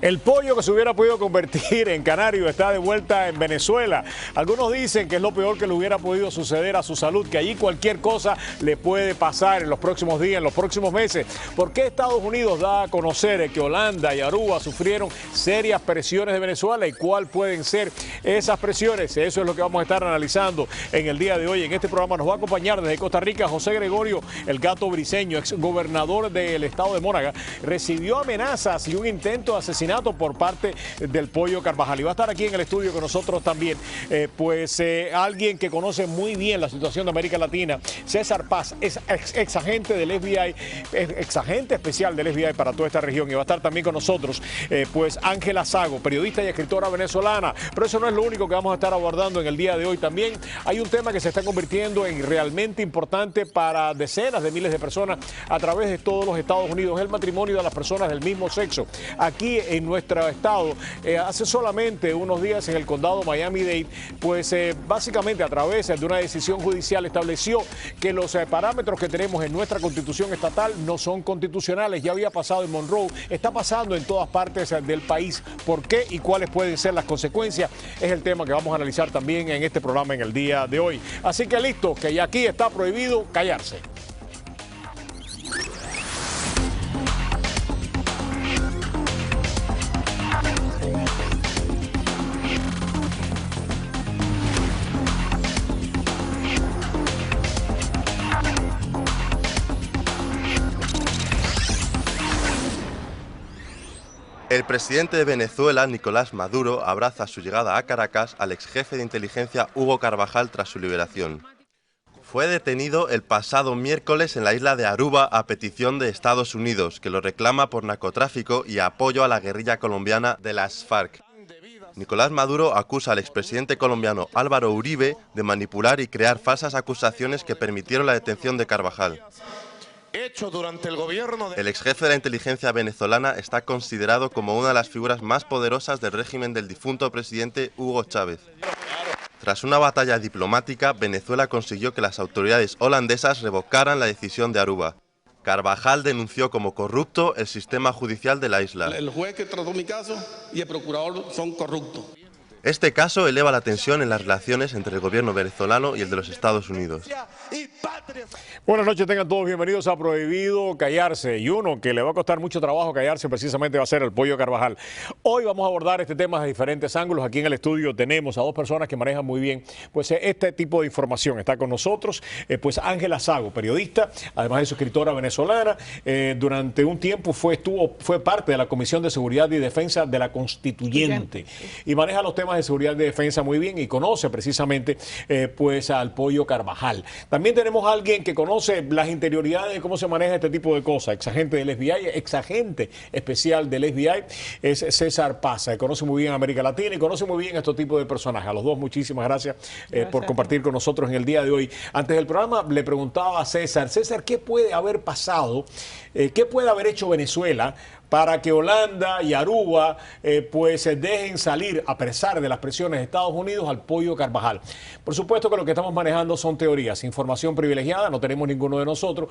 El pollo que se hubiera podido convertir en canario está de vuelta en Venezuela. Algunos dicen que es lo peor que le hubiera podido suceder a su salud, que allí cualquier cosa le puede pasar en los próximos días, en los próximos meses. ¿Por qué Estados Unidos da a conocer que Holanda y Aruba sufrieron serias presiones de Venezuela y cuáles pueden ser esas presiones? Eso es lo que vamos a estar analizando en el día de hoy. En este programa nos va a acompañar desde Costa Rica José Gregorio El Gato Briceño, ex gobernador del estado de Monagas. Recibió amenazas y un intento de asesinato por parte del Pollo Carvajal. Y va a estar aquí en el estudio con nosotros también, alguien que conoce muy bien la situación de América Latina, César Paz, es ex agente del FBI, ex agente especial del FBI para toda esta región. Y va a estar también con nosotros, Ángela Sago, periodista y escritora venezolana. Pero eso no es lo único que vamos a estar abordando en el día de hoy. También hay un tema que se está convirtiendo en realmente importante para decenas de miles de personas a través de todos los Estados Unidos, el matrimonio de las personas del mismo sexo. Aquí en nuestro estado, hace solamente unos días en el condado Miami-Dade, básicamente a través de una decisión judicial estableció que los parámetros que tenemos en nuestra constitución estatal no son constitucionales. Ya había pasado en Monroe, está pasando en todas partes del país. ¿Por qué y cuáles pueden ser las consecuencias? Es el tema que vamos a analizar también en este programa en el día de hoy. Así que listo, que ya aquí está prohibido callarse. El presidente de Venezuela, Nicolás Maduro, abraza a su llegada a Caracas al ex jefe de inteligencia Hugo Carvajal tras su liberación. Fue detenido el pasado miércoles en la isla de Aruba a petición de Estados Unidos, que lo reclama por narcotráfico y apoyo a la guerrilla colombiana de las FARC. Nicolás Maduro acusa al expresidente colombiano Álvaro Uribe de manipular y crear falsas acusaciones que permitieron la detención de Carvajal. Hecho durante el gobierno El ex jefe de la inteligencia venezolana está considerado como una de las figuras más poderosas del régimen del difunto presidente Hugo Chávez. Tras una batalla diplomática, Venezuela consiguió que las autoridades holandesas revocaran la decisión de Aruba. Carvajal denunció como corrupto el sistema judicial de la isla. El juez que trató mi caso y el procurador son corruptos. Este caso eleva la tensión en las relaciones entre el gobierno venezolano y el de los Estados Unidos. Buenas noches, tengan todos bienvenidos a Prohibido Callarse. Y uno que le va a costar mucho trabajo callarse precisamente va a ser el Pollo Carvajal. Hoy vamos a abordar este tema de diferentes ángulos. Aquí en el estudio tenemos a dos personas que manejan muy bien este tipo de información. Está con nosotros Ángela Sago, periodista, además de su escritora venezolana. Durante un tiempo fue parte de la Comisión de Seguridad y Defensa de la Constituyente y maneja los temas de seguridad y defensa muy bien y conoce precisamente al Pollo Carvajal. También tenemos a alguien que conoce las interioridades de cómo se maneja este tipo de cosas, exagente del FBI, exagente especial del FBI, es César Paz, que conoce muy bien América Latina y conoce muy bien estos tipos de personajes. A los dos muchísimas gracias por compartir con nosotros en el día de hoy. Antes del programa le preguntaba a César, ¿qué puede haber pasado? ¿Qué puede haber hecho Venezuela para que Holanda y Aruba dejen salir, a pesar de las presiones de Estados Unidos, al Pollo Carvajal? Por supuesto que lo que estamos manejando son teorías, información privilegiada, no tenemos ninguno de nosotros,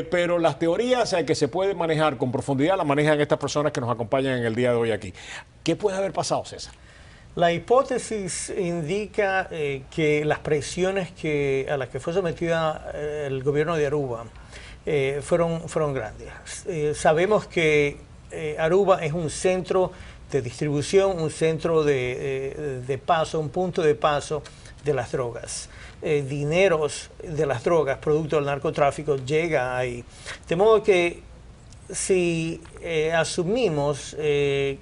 pero las teorías que se pueden manejar con profundidad las manejan estas personas que nos acompañan en el día de hoy aquí. ¿Qué puede haber pasado, César? La hipótesis indica que las presiones a las que fue sometida el gobierno de Aruba fueron grandes. Sabemos que Aruba es un centro de distribución, un centro de paso, un punto de paso de las drogas. Dineros de las drogas, producto del narcotráfico, llega ahí. De modo que si asumimos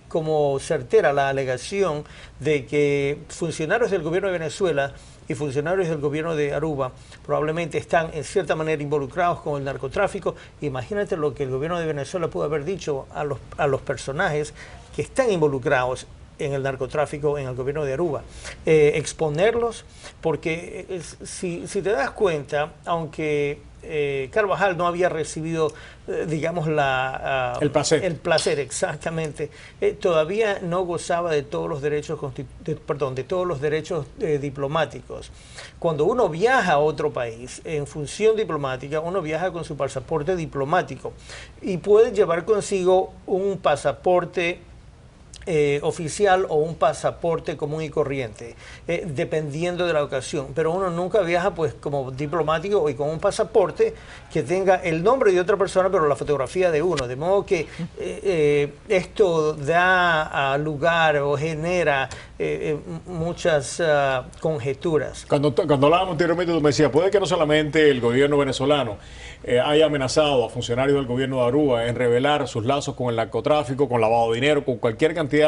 como certera la alegación de que funcionarios del gobierno de Venezuela y funcionarios del gobierno de Aruba probablemente están en cierta manera involucrados con el narcotráfico, imagínate lo que el gobierno de Venezuela pudo haber dicho a los personajes que están involucrados en el narcotráfico en el gobierno de Aruba. Exponerlos, porque si te das cuenta, aunque Carvajal no había recibido, digamos, el placer. El placer, exactamente. Todavía no gozaba de todos los derechos, de todos los derechos diplomáticos. Cuando uno viaja a otro país en función diplomática, uno viaja con su pasaporte diplomático y puede llevar consigo un pasaporte oficial o un pasaporte común y corriente, dependiendo de la ocasión. Pero uno nunca viaja pues como diplomático y con un pasaporte que tenga el nombre de otra persona, pero la fotografía de uno. De modo que esto da lugar o genera muchas conjeturas. Cuando hablábamos anteriormente, tú me decías, puede que no solamente el gobierno venezolano haya amenazado a funcionarios del gobierno de Aruba en revelar sus lazos con el narcotráfico, con lavado de dinero, con cualquier cantidad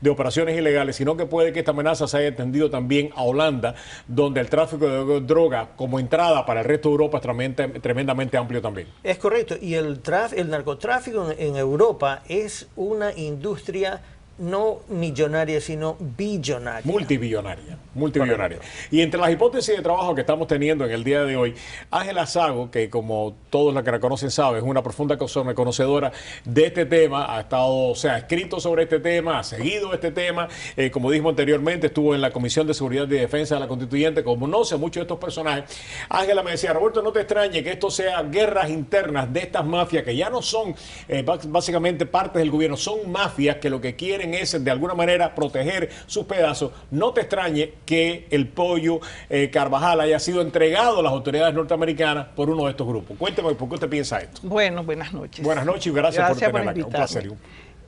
de operaciones ilegales, sino que puede que esta amenaza se haya extendido también a Holanda, donde el tráfico de droga como entrada para el resto de Europa es tremendamente amplio también. Es correcto, y el narcotráfico en Europa es una industria no millonaria, sino billonaria. Multibillonaria. Y entre las hipótesis de trabajo que estamos teniendo en el día de hoy, Ángela Sago, que como todos los que la conocen saben, es una profunda conocedora de este tema, ha escrito sobre este tema, ha seguido este tema, como dijimos anteriormente, estuvo en la Comisión de Seguridad y Defensa de la Constituyente, conoce mucho de estos personajes. Ángela me decía, Roberto, no te extrañe que esto sea guerras internas de estas mafias que ya no son básicamente partes del gobierno, son mafias que lo que quieren es de alguna manera proteger sus pedazos. No te extrañe que el pollo Carvajal haya sido entregado a las autoridades norteamericanas por uno de estos grupos. Cuénteme, ¿por qué usted piensa esto? Bueno, buenas noches. Buenas noches y gracias por tenerla acá. Un placer.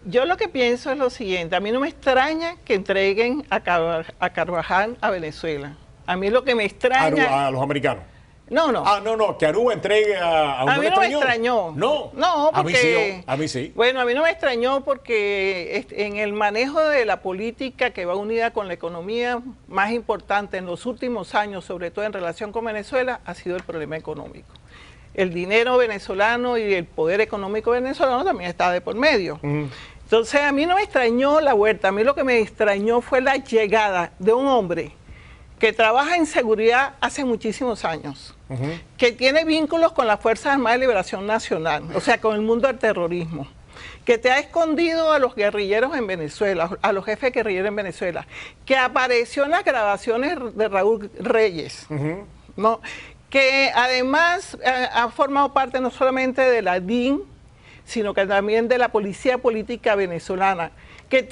Yo lo que pienso es lo siguiente, a mí no me extraña que entreguen a Carvajal a Venezuela. A mí lo que me extraña... A los americanos. No. No, que Aruba entregue a un A mí no me extrañó. No, porque... A mí sí. Bueno, a mí no me extrañó porque en el manejo de la política que va unida con la economía más importante en los últimos años, sobre todo en relación con Venezuela, ha sido el problema económico. El dinero venezolano y el poder económico venezolano también está de por medio. Entonces, a mí no me extrañó la huerta, a mí lo que me extrañó fue la llegada de un hombre que trabaja en seguridad hace muchísimos años, que tiene vínculos con las Fuerzas Armadas de Liberación Nacional, o sea, con el mundo del terrorismo, que te ha escondido a los guerrilleros en Venezuela, a los jefes guerrilleros en Venezuela, que apareció en las grabaciones de Raúl Reyes, ¿no? Que además ha formado parte no solamente de la DIN, sino que también de la Policía Política Venezolana, que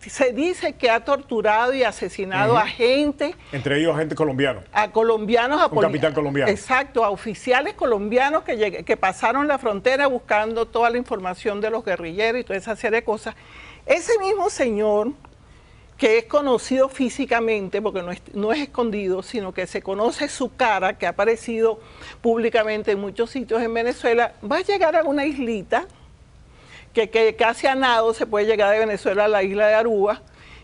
se dice que ha torturado y asesinado a gente. Entre ellos gente colombiano. A colombianos. Un capitán colombiano. Exacto, a oficiales colombianos que pasaron la frontera buscando toda la información de los guerrilleros y toda esa serie de cosas. Ese mismo señor, que es conocido físicamente, porque no es escondido, sino que se conoce su cara, que ha aparecido públicamente en muchos sitios en Venezuela, va a llegar a una islita, que casi a nado se puede llegar de Venezuela a la isla de Aruba,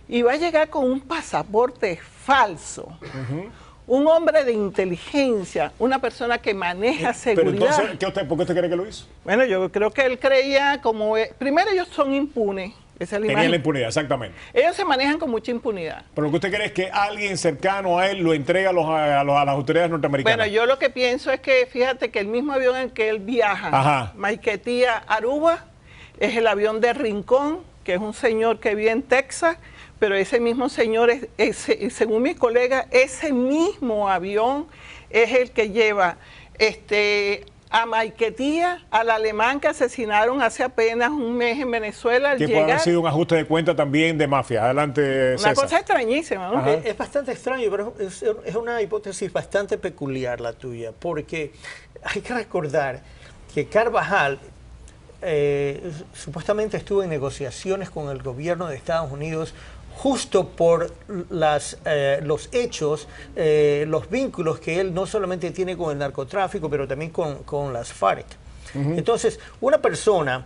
y va a llegar con un pasaporte falso. Un hombre de inteligencia, una persona que maneja seguridad. Pero entonces, ¿por qué usted cree que lo hizo? Bueno, yo creo que él creía primero ellos son impunes. Esa es la Tenían la impunidad, exactamente. Ellos se manejan con mucha impunidad. Pero lo que usted cree es que alguien cercano a él lo entrega a las autoridades norteamericanas. Bueno, yo lo que pienso es que, fíjate que el mismo avión en que él viaja, Maiquetía, Aruba, es el avión de Rincón, que es un señor que vive en Texas, pero ese mismo señor, según mis colegas, ese mismo avión es el que lleva a Maiquetía, al alemán que asesinaron hace apenas un mes en Venezuela. Que puede haber sido un ajuste de cuenta también de mafia. Adelante, César. Una cosa extrañísima, ¿no? Es bastante extraño, pero es una hipótesis bastante peculiar la tuya, porque hay que recordar que Carvajal supuestamente estuvo en negociaciones con el gobierno de Estados Unidos justo por los hechos, los vínculos que él no solamente tiene con el narcotráfico, pero también con las FARC. Entonces, una persona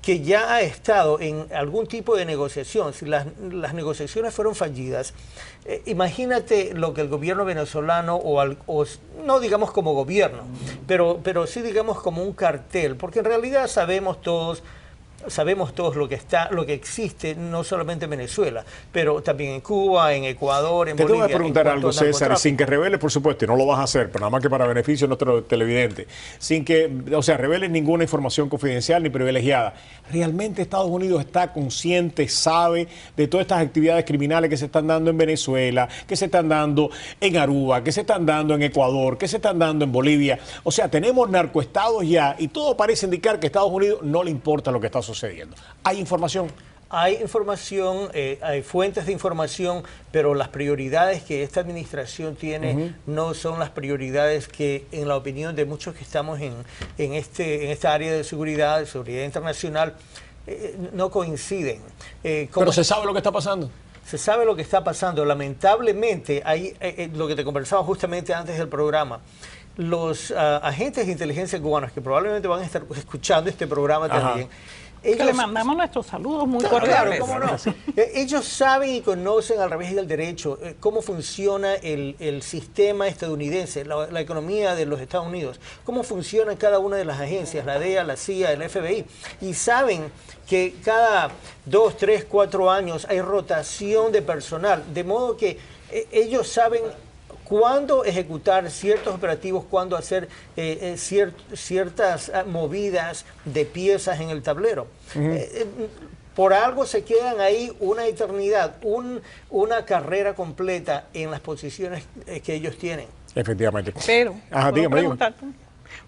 que ya ha estado en algún tipo de negociación, si las negociaciones fueron fallidas, imagínate lo que el gobierno venezolano, o no digamos como gobierno, pero sí digamos como un cartel, porque en realidad sabemos todos sabemos todos lo que existe, no solamente en Venezuela, pero también en Cuba, en Ecuador, en Bolivia. Te tengo que preguntar algo, César, sin que reveles, por supuesto, y no lo vas a hacer, pero nada más que para beneficio de nuestro televidente, sin que, o sea, reveles ninguna información confidencial ni privilegiada. ¿Realmente Estados Unidos está consciente, sabe de todas estas actividades criminales que se están dando en Venezuela, que se están dando en Aruba, que se están dando en Ecuador, que se están dando en Bolivia? O sea, tenemos narcoestados ya y todo parece indicar que a Estados Unidos no le importa lo que está sucediendo. ¿Hay información? Hay información, hay fuentes de información, pero las prioridades que esta administración tiene no son las prioridades que, en la opinión de muchos que estamos en esta área de seguridad internacional, no coinciden. ¿Pero se sabe lo que está pasando? Se sabe lo que está pasando. Lamentablemente, hay lo que te conversaba justamente antes del programa. Los agentes de inteligencia cubanos, que probablemente van a estar escuchando este programa también, que le mandamos nuestros saludos muy cordiales. Claro, cómo no. Ellos saben y conocen al revés del derecho cómo funciona el sistema estadounidense, la economía de los Estados Unidos, cómo funciona cada una de las agencias, la DEA, la CIA, el FBI, y saben que cada 2, 3, 4 años hay rotación de personal, de modo que ellos saben cuándo ejecutar ciertos operativos, cuándo hacer ciertas movidas de piezas en el tablero. Por algo se quedan ahí una eternidad, una carrera completa en las posiciones que ellos tienen. Efectivamente. Pero, dígame. preguntarte,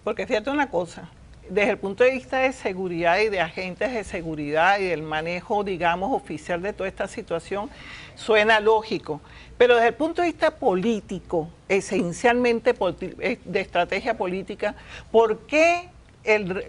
porque fíjate una cosa, desde el punto de vista de seguridad y de agentes de seguridad y del manejo, digamos, oficial de toda esta situación, suena lógico. Pero desde el punto de vista político, esencialmente de estrategia política, ¿por qué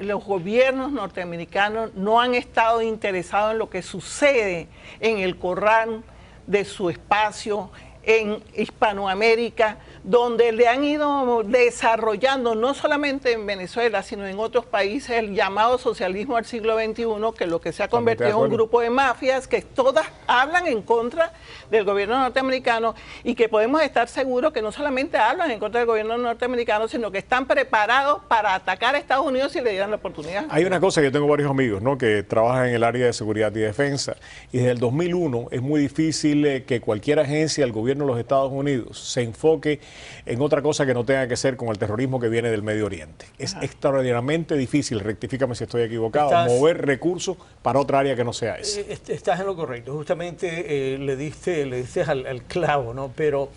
los gobiernos norteamericanos no han estado interesados en lo que sucede en el corral de su espacio en Hispanoamérica, donde le han ido desarrollando, no solamente en Venezuela, sino en otros países, el llamado socialismo del siglo XXI, que lo que se ha convertido en un grupo de mafias que todas hablan en contra del gobierno norteamericano y que podemos estar seguros que no solamente hablan en contra del gobierno norteamericano, sino que están preparados para atacar a Estados Unidos si le dieran la oportunidad. Hay una cosa, yo tengo varios amigos, ¿no?, que trabajan en el área de seguridad y defensa, y desde el 2001 es muy difícil que cualquier agencia del gobierno de los Estados Unidos se enfoque en otra cosa que no tenga que ser con el terrorismo que viene del Medio Oriente. Es extraordinariamente difícil, rectifícame si estoy equivocado, mover recursos para otra área que no sea esa. Estás en lo correcto, justamente le diste al clavo, ¿no? Pero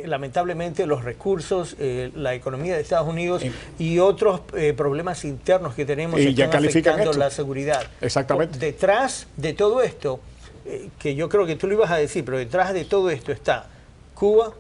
lamentablemente los recursos, la economía de Estados Unidos y otros problemas internos que tenemos están afectando la seguridad. Exactamente. Detrás de todo esto, que yo creo que tú lo ibas a decir, pero detrás de todo esto está Cuba,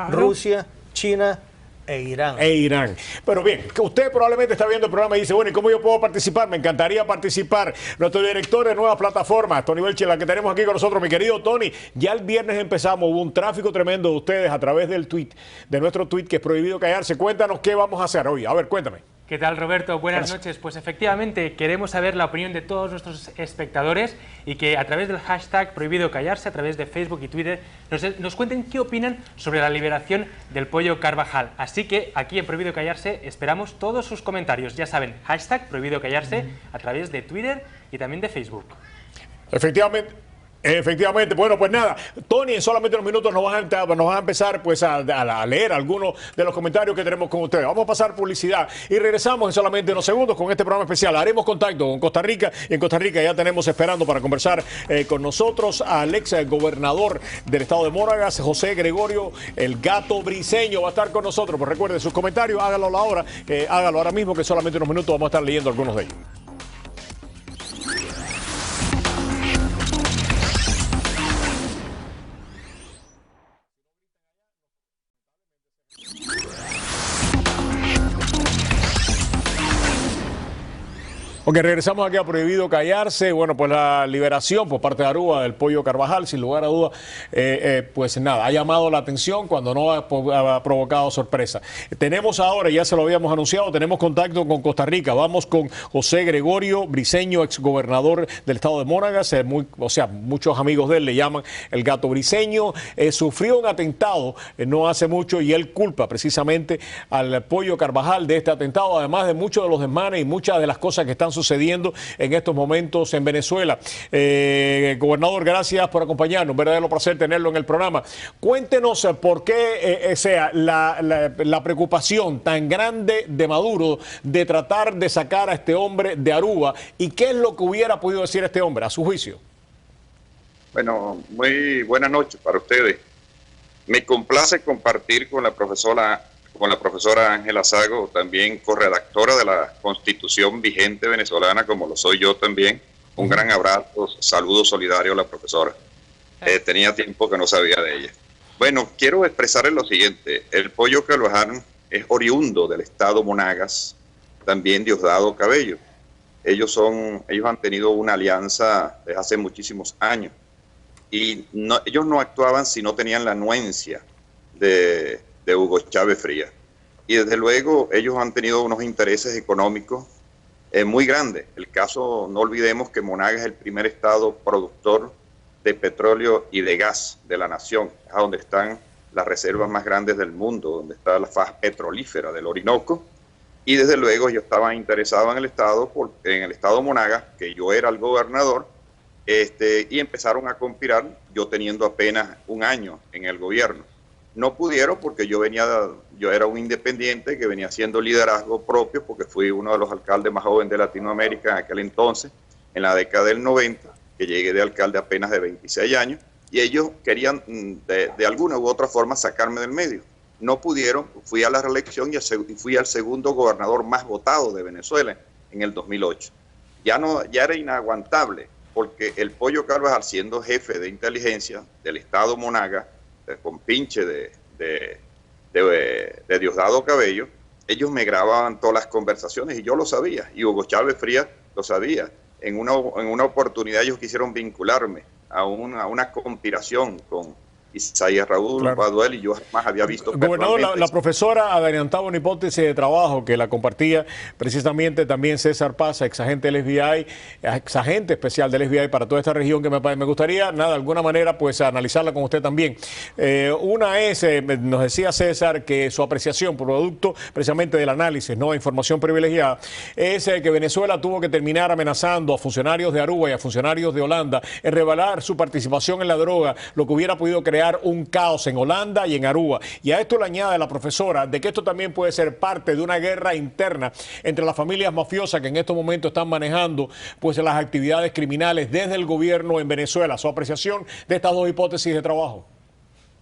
Rusia, China e Irán. Pero bien, que usted probablemente está viendo el programa y dice, bueno, ¿y cómo yo puedo participar? Me encantaría participar. Nuestro director de Nuevas Plataformas, Tony Belche, la que tenemos aquí con nosotros, mi querido Tony. Ya el viernes empezamos, hubo un tráfico tremendo de ustedes a través del tweet, de nuestro tweet que es Prohibido Callarse. Cuéntanos qué vamos a hacer hoy. A ver, cuéntame. ¿Qué tal, Roberto? Buenas noches. Pues efectivamente queremos saber la opinión de todos nuestros espectadores y que a través del hashtag Prohibido Callarse, a través de Facebook y Twitter, nos cuenten qué opinan sobre la liberación del Pollo Carvajal. Así que aquí en Prohibido Callarse esperamos todos sus comentarios. Ya saben, hashtag Prohibido Callarse a través de Twitter y también de Facebook. Efectivamente, bueno, pues nada, Tony, en solamente unos minutos nos vas a empezar pues a leer algunos de los comentarios que tenemos con ustedes. Vamos a pasar publicidad y regresamos en solamente unos segundos con este programa especial. Haremos contacto con Costa Rica y en Costa Rica ya tenemos esperando para conversar con nosotros al ex gobernador del estado de Monagas, José Gregorio El Gato Briceño, va a estar con nosotros. Pues recuerde sus comentarios, hágalo ahora mismo, que solamente unos minutos vamos a estar leyendo algunos de ellos. Ok, regresamos aquí a Prohibido Callarse. Bueno, pues la liberación por parte de Aruba del Pollo Carvajal, sin lugar a dudas, pues nada, ha llamado la atención cuando no ha provocado sorpresa. Tenemos ahora, ya se lo habíamos anunciado, tenemos contacto con Costa Rica. Vamos con José Gregorio Briceño, exgobernador del estado de Monagas. Muchos amigos de él le llaman el Gato Briceño. Sufrió un atentado no hace mucho y él culpa precisamente al Pollo Carvajal de este atentado, además de muchos de los desmanes y muchas de las cosas que están sucediendo en estos momentos en Venezuela. Gobernador, gracias por acompañarnos, un verdadero placer tenerlo en el programa. Cuéntenos por qué sea la preocupación tan grande de Maduro de tratar de sacar a este hombre de Aruba y qué es lo que hubiera podido decir este hombre, a su juicio. Bueno, muy buenas noches para ustedes. Me complace compartir con la profesora Ángela Sago, también corredactora de la Constitución vigente venezolana, como lo soy yo también. Un gran abrazo, saludo solidario a la profesora. Tenía tiempo que no sabía de ella. Bueno, quiero expresarles lo siguiente. El Pollo Carvajal es oriundo del estado Monagas, también Diosdado Cabello. Ellos han tenido una alianza desde hace muchísimos años. Y ellos no actuaban si no tenían la anuencia de Hugo Chávez Frías. Y desde luego ellos han tenido unos intereses económicos muy grandes. El caso, no olvidemos que Monagas es el primer estado productor de petróleo y de gas de la nación, es a donde están las reservas más grandes del mundo, donde está la faja petrolífera del Orinoco. Y desde luego ellos estaban interesados en el estado Monagas, que yo era el gobernador, y empezaron a conspirar, yo teniendo apenas un año en el gobierno. No pudieron porque yo era un independiente que venía haciendo liderazgo propio, porque fui uno de los alcaldes más jóvenes de Latinoamérica en aquel entonces, en la década del 90, que llegué de alcalde apenas de 26 años, y ellos querían de alguna u otra forma sacarme del medio. No pudieron, fui a la reelección y fui al segundo gobernador más votado de Venezuela en el 2008. Ya era inaguantable, porque el Pollo Carvajal, siendo jefe de inteligencia del estado Monagas, con pinche de Diosdado Cabello, ellos me grababan todas las conversaciones y yo lo sabía, y Hugo Chávez Frías lo sabía. En una oportunidad ellos quisieron vincularme a una conspiración con Isaías Raúl, claro. Baduel, y yo jamás había visto. Gobernador, la profesora adelantaba una hipótesis de trabajo que la compartía precisamente también César Paz, exagente del FBI, exagente especial del FBI para toda esta región, que me gustaría, de alguna manera, pues analizarla con usted también. Una es, nos decía César, que su apreciación, producto precisamente del análisis, no información privilegiada, es que Venezuela tuvo que terminar amenazando a funcionarios de Aruba y a funcionarios de Holanda en revelar su participación en la droga, lo que hubiera podido crear un caos en Holanda y en Aruba. Y a esto le añade la profesora de que esto también puede ser parte de una guerra interna entre las familias mafiosas que en estos momentos están manejando pues las actividades criminales desde el gobierno en Venezuela. Su apreciación de estas dos hipótesis de trabajo.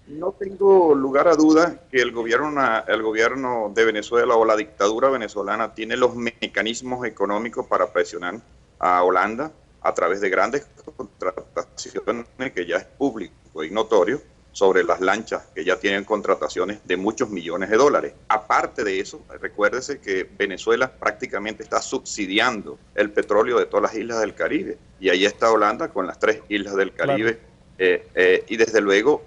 No tengo lugar a dudas que el gobierno de Venezuela o la dictadura venezolana tiene los mecanismos económicos para presionar a Holanda a través de grandes contrataciones, que ya es público y notorio, sobre las lanchas que ya tienen contrataciones de muchos millones de dólares. Aparte de eso, recuérdese que Venezuela prácticamente está subsidiando el petróleo de todas las islas del Caribe, y ahí está Holanda con las 3 islas del Caribe. Claro. Y desde luego,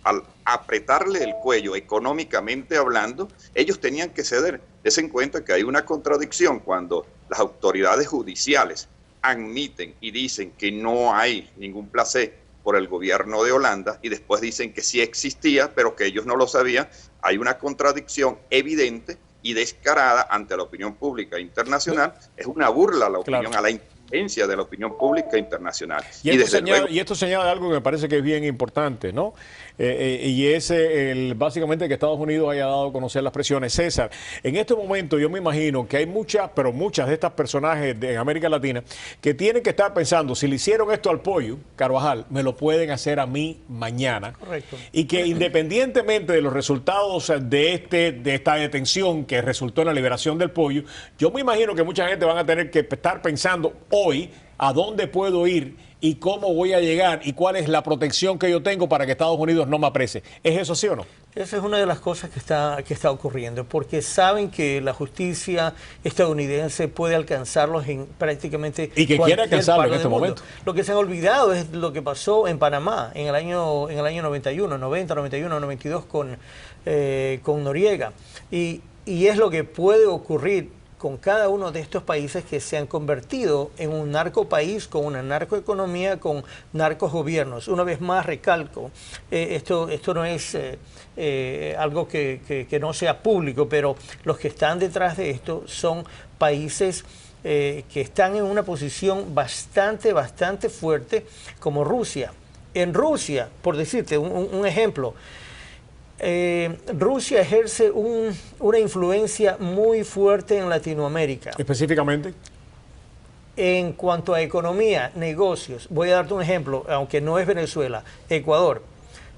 al apretarle el cuello económicamente hablando, ellos tenían que ceder. Desen cuenta que hay una contradicción cuando las autoridades judiciales admiten y dicen que no hay ningún placer por el gobierno de Holanda, y después dicen que sí existía, pero que ellos no lo sabían. Hay una contradicción evidente y descarada ante la opinión pública internacional. Es una burla a la opinión, a la inteligencia de la opinión pública internacional. Y esto señala algo que me parece que es bien importante, ¿no? Y es básicamente que Estados Unidos haya dado a conocer las presiones. César, en este momento yo me imagino que hay muchas de estas personajes de América Latina que tienen que estar pensando, si le hicieron esto al Pollo Carvajal, me lo pueden hacer a mí mañana. Correcto. Y que independientemente de los resultados de esta detención que resultó en la liberación del Pollo, yo me imagino que mucha gente van a tener que estar pensando hoy a dónde puedo ir y cómo voy a llegar y cuál es la protección que yo tengo para que Estados Unidos no me aprese. ¿Es eso sí o no? Esa es una de las cosas que está ocurriendo, porque saben que la justicia estadounidense puede alcanzarlos en prácticamente y que quiere alcanzarlos en este momento. Lo que se han olvidado es lo que pasó en Panamá en el año 91, 90, 91, 92 con Noriega. Y es lo que puede ocurrir con cada uno de estos países que se han convertido en un narcopaís, con una narcoeconomía, con narcogobiernos. Una vez más recalco, esto no es algo que no sea público, pero los que están detrás de esto son países que están en una posición bastante fuerte, como Rusia. En Rusia, por decirte un ejemplo, Rusia ejerce una influencia muy fuerte en Latinoamérica. Específicamente. En cuanto a economía, negocios, voy a darte un ejemplo, aunque no es Venezuela, Ecuador.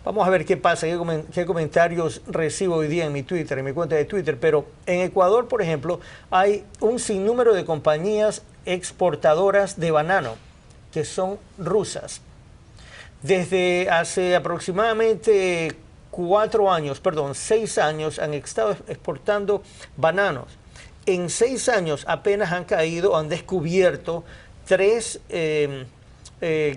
Vamos a ver qué pasa, qué comentarios recibo hoy día en mi Twitter, en mi cuenta de Twitter. Pero en Ecuador, por ejemplo, hay un sinnúmero de compañías exportadoras de banano que son rusas. Desde hace aproximadamente 6 años han estado exportando bananos. En 6 años apenas han caído, han descubierto 3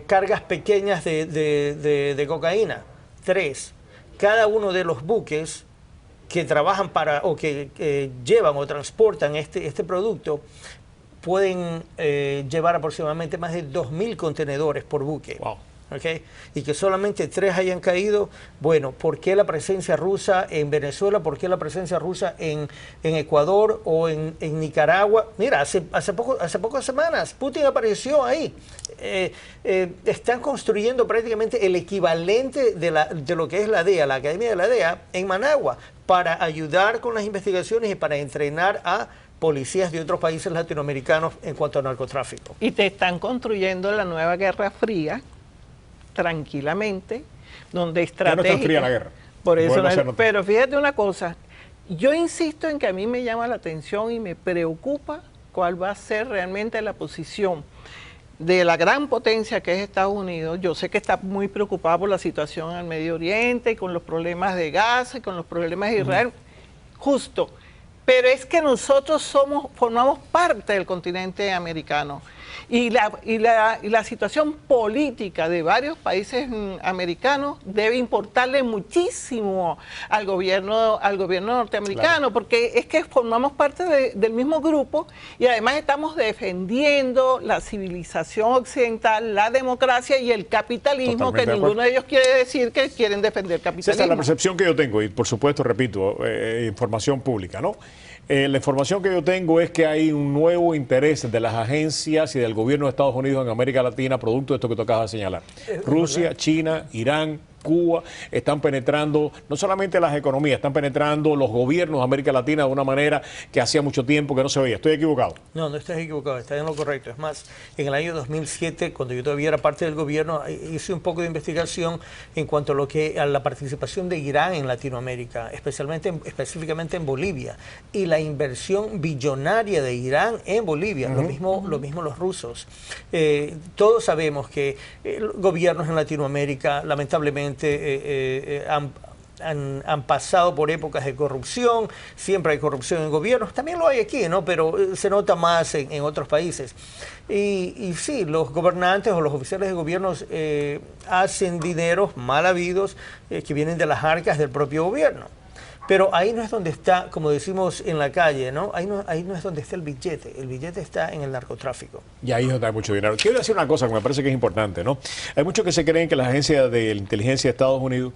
cargas pequeñas de cocaína. 3. Cada uno de los buques que trabajan o que llevan o transportan este producto pueden llevar aproximadamente más de 2.000 contenedores por buque. Wow. ¿Okay? Y que solamente 3 hayan caído. Bueno, ¿por qué la presencia rusa en Venezuela? ¿Por qué la presencia rusa en Ecuador o en Nicaragua? Mira, hace pocas semanas Putin apareció ahí. Están construyendo prácticamente el equivalente de lo que es la DEA, la Academia de la DEA, en Managua, para ayudar con las investigaciones y para entrenar a policías de otros países latinoamericanos en cuanto al narcotráfico. Y te están construyendo la nueva Guerra Fría, tranquilamente, donde estrategia. Ya no está fría la guerra. Por eso, Bueno, pero fíjate una cosa, yo insisto en que a mí me llama la atención y me preocupa cuál va a ser realmente la posición de la gran potencia que es Estados Unidos. Yo sé que está muy preocupada por la situación en el Medio Oriente, con los problemas de Gaza, y con los problemas de Israel, justo. Pero es que nosotros formamos parte del continente americano. Y la situación política de varios países americanos debe importarle muchísimo al gobierno norteamericano, claro, porque es que formamos parte del mismo grupo y además estamos defendiendo la civilización occidental, la democracia y el capitalismo. Totalmente, que ninguno de ellos quiere decir que quieren defender el capitalismo. Esa es la percepción que yo tengo y por supuesto, repito, información pública, ¿no? La información que yo tengo es que hay un nuevo interés de las agencias y del gobierno de Estados Unidos en América Latina, producto de esto que tú acabas de señalar. Rusia, China, Irán, Cuba, están penetrando no solamente las economías, están penetrando los gobiernos de América Latina de una manera que hacía mucho tiempo que no se veía. ¿Estoy equivocado? No, no estás equivocado, estás en lo correcto. Es más, en el año 2007, cuando yo todavía era parte del gobierno, hice un poco de investigación en cuanto a la participación de Irán en Latinoamérica, específicamente en Bolivia, y la inversión billonaria de Irán en Bolivia, lo mismo los rusos. Todos sabemos que gobiernos en Latinoamérica, lamentablemente, han pasado por épocas de corrupción, siempre hay corrupción en gobiernos, también lo hay aquí, ¿no? Pero se nota más en otros países. Y sí, los gobernantes o los oficiales de gobiernos hacen dineros mal habidos que vienen de las arcas del propio gobierno. Pero ahí no es donde está, como decimos en la calle, ¿no? Ahí no es donde está el billete está en el narcotráfico. Y ahí es donde hay mucho dinero. Quiero decir una cosa que me parece que es importante, ¿no? Hay muchos que se creen que las agencias de inteligencia de Estados Unidos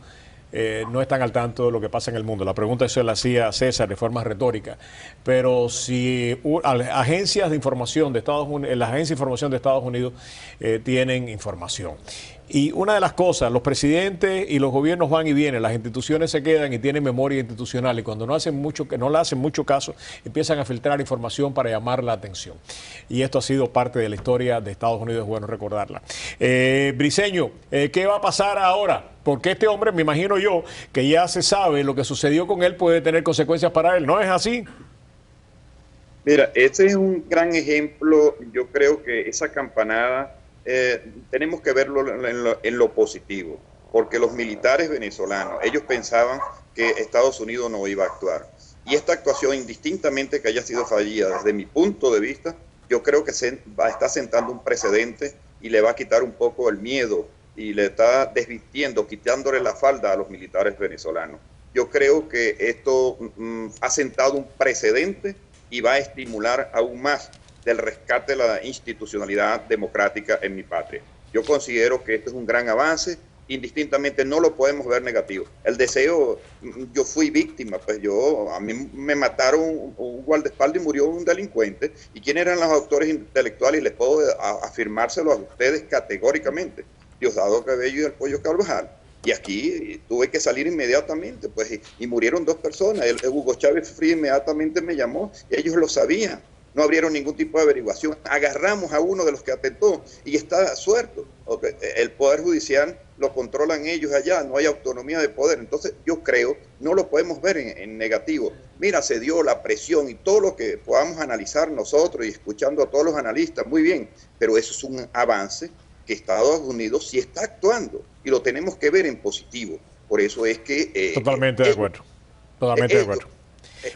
no están al tanto de lo que pasa en el mundo. La pregunta se la hacía César de forma retórica. Pero si agencias de información de Estados Unidos, las agencias de información de Estados Unidos tienen información. Y una de las cosas, los presidentes y los gobiernos van y vienen, las instituciones se quedan y tienen memoria institucional y cuando no le hacen mucho caso, empiezan a filtrar información para llamar la atención. Y esto ha sido parte de la historia de Estados Unidos, es bueno recordarla. Briceño, ¿qué va a pasar ahora? Porque este hombre, me imagino yo, que ya se sabe lo que sucedió con él, puede tener consecuencias para él, ¿no es así? Mira, este es un gran ejemplo. Yo creo que esa campanada tenemos que verlo en lo positivo, porque los militares venezolanos, ellos pensaban que Estados Unidos no iba a actuar. Y esta actuación, indistintamente que haya sido fallida, desde mi punto de vista, yo creo que está sentando un precedente y le va a quitar un poco el miedo y le está desvistiendo, quitándole la falda a los militares venezolanos. Yo creo que esto ha sentado un precedente y va a estimular aún más del rescate de la institucionalidad democrática en mi patria. Yo considero que esto es un gran avance, indistintamente no lo podemos ver negativo. El deseo, yo fui víctima, pues a mí me mataron un guardaespaldas y murió un delincuente. ¿Y quiénes eran los autores intelectuales? Y les puedo afirmárselo a ustedes categóricamente. Diosdado Cabello y el Pollo Carvajal. Y aquí tuve que salir inmediatamente, pues, y murieron 2 personas. El Hugo Chávez Frías inmediatamente me llamó, y ellos lo sabían. No abrieron ningún tipo de averiguación. Agarramos a uno de los que atentó y está suelto. El Poder Judicial lo controlan ellos allá, no hay autonomía de poder. Entonces yo creo, no lo podemos ver en negativo. Mira, se dio la presión y todo lo que podamos analizar nosotros y escuchando a todos los analistas, muy bien, pero eso es un avance que Estados Unidos sí está actuando y lo tenemos que ver en positivo. Por eso es que... Totalmente de acuerdo. Totalmente de acuerdo.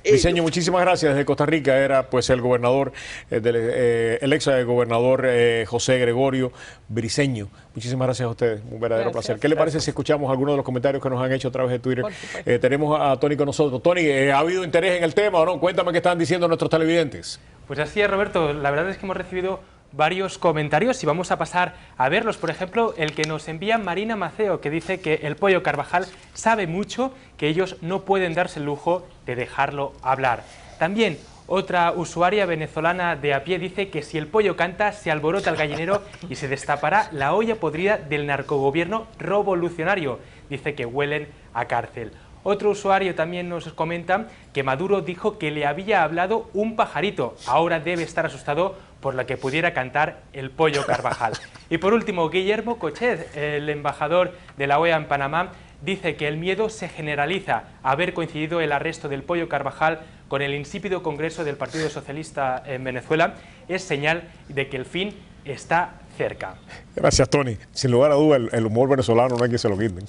Briceño, muchísimas gracias. Desde Costa Rica era pues el gobernador, el ex gobernador José Gregorio Briceño. Muchísimas gracias a ustedes, un verdadero placer. ¿Qué le parece si escuchamos algunos de los comentarios que nos han hecho a través de Twitter? Tenemos a Tony con nosotros. Tony, ¿ha habido interés en el tema o no? Cuéntame qué están diciendo nuestros televidentes. Pues así es, Roberto. La verdad es que hemos recibido varios comentarios y vamos a pasar a verlos. Por ejemplo, el que nos envía Marina Maceo, que dice que el Pollo Carvajal sabe mucho, que ellos no pueden darse el lujo de dejarlo hablar. También otra usuaria venezolana de a pie dice que si el pollo canta se alborota el gallinero y se destapará la olla podrida del narcogobierno revolucionario. Dice que huelen a cárcel. Otro usuario también nos comenta que Maduro dijo que le había hablado un pajarito. Ahora debe estar asustado por lo que pudiera cantar el Pollo Carvajal. Y por último, Guillermo Cochet, el embajador de la OEA en Panamá, dice que el miedo se generaliza. Haber coincidido el arresto del Pollo Carvajal con el insípido Congreso del Partido Socialista en Venezuela es señal de que el fin está cerca. Gracias, Tony. Sin lugar a dudas, el humor venezolano no hay que se lo quiten.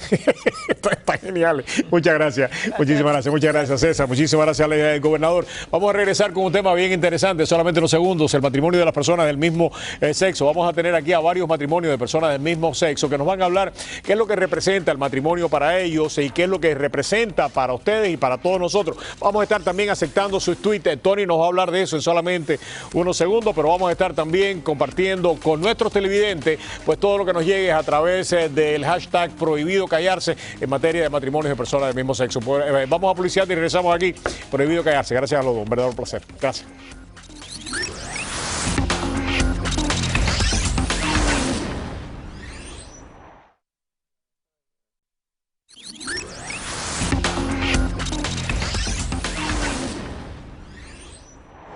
Está genial. Muchas gracias. Muchísimas gracias. Muchas gracias, César. Muchísimas gracias al gobernador. Vamos a regresar con un tema bien interesante, solamente unos segundos, el matrimonio de las personas del mismo sexo. Vamos a tener aquí a varios matrimonios de personas del mismo sexo que nos van a hablar qué es lo que representa el matrimonio para ellos y qué es lo que representa para ustedes y para todos nosotros. Vamos a estar también aceptando sus tweets. Tony nos va a hablar de eso en solamente unos segundos, pero vamos a estar también compartiendo con nuestros televidentes pues todo lo que nos llegue a través del hashtag Prohibido Callarse en materia de matrimonios de personas del mismo sexo. Vamos a publicidad y regresamos aquí. Prohibido Callarse. Gracias a los dos. Un verdadero placer. Gracias.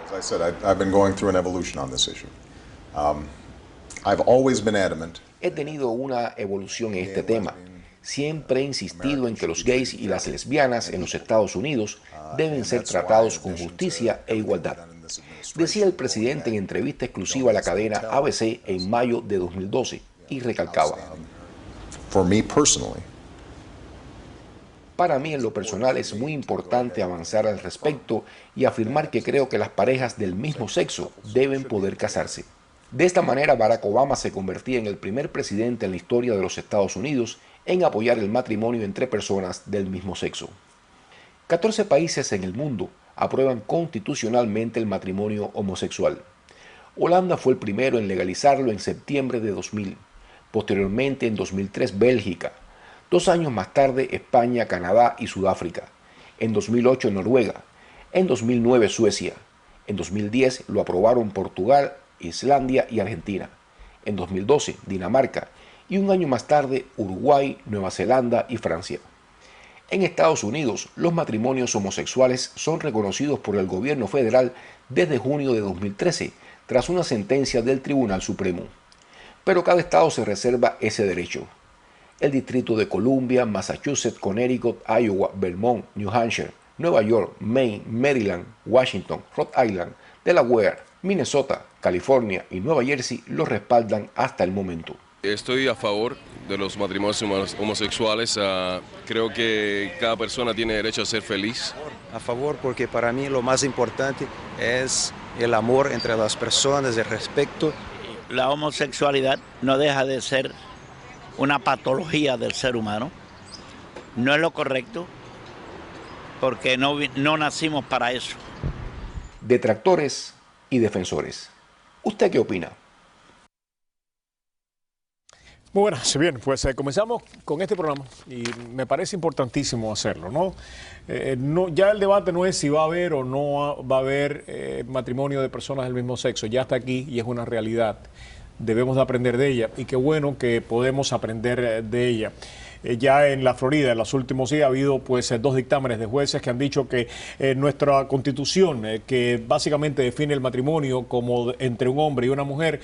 As I said, I've been going through an evolution on this issue. I've always been adamant. He tenido una evolución en este tema. Siempre he insistido en que los gays y las lesbianas en los Estados Unidos deben ser tratados con justicia e igualdad. Decía el presidente en entrevista exclusiva a la cadena ABC en mayo de 2012 y recalcaba: para mí en lo personal es muy importante avanzar al respecto y afirmar que creo que las parejas del mismo sexo deben poder casarse. De esta manera, Barack Obama se convertía en el primer presidente en la historia de los Estados Unidos en apoyar el matrimonio entre personas del mismo sexo. 14 países en el mundo aprueban constitucionalmente el matrimonio homosexual. Holanda fue el primero en legalizarlo en septiembre de 2000. Posteriormente, en 2003, Bélgica. 2 años más tarde, España, Canadá y Sudáfrica. En 2008, Noruega. En 2009, Suecia. En 2010 lo aprobaron Portugal, Islandia y Argentina. En 2012, Dinamarca. Y un año más tarde, Uruguay, Nueva Zelanda y Francia. En Estados Unidos, los matrimonios homosexuales son reconocidos por el gobierno federal desde junio de 2013, tras una sentencia del Tribunal Supremo. Pero cada estado se reserva ese derecho. El Distrito de Columbia, Massachusetts, Connecticut, Iowa, Vermont, New Hampshire, Nueva York, Maine, Maryland, Washington, Rhode Island, Delaware, Minnesota, California y Nueva Jersey los respaldan hasta el momento. Estoy a favor de los matrimonios homosexuales. Creo que cada persona tiene derecho a ser feliz. A favor porque para mí lo más importante es el amor entre las personas, el respeto. La homosexualidad no deja de ser una patología del ser humano. No es lo correcto porque no nacimos para eso. Detractores y defensores. ¿Usted qué opina? Muy buenas, bien, pues comenzamos con este programa y me parece importantísimo hacerlo, ¿no? Ya el debate no es si va a haber o no va a haber matrimonio de personas del mismo sexo, ya está aquí y es una realidad. Debemos de aprender de ella y qué bueno que podemos aprender de ella. Ya en la Florida, en los últimos días, ha habido pues 2 dictámenes de jueces que han dicho que nuestra Constitución, que básicamente define el matrimonio como entre un hombre y una mujer,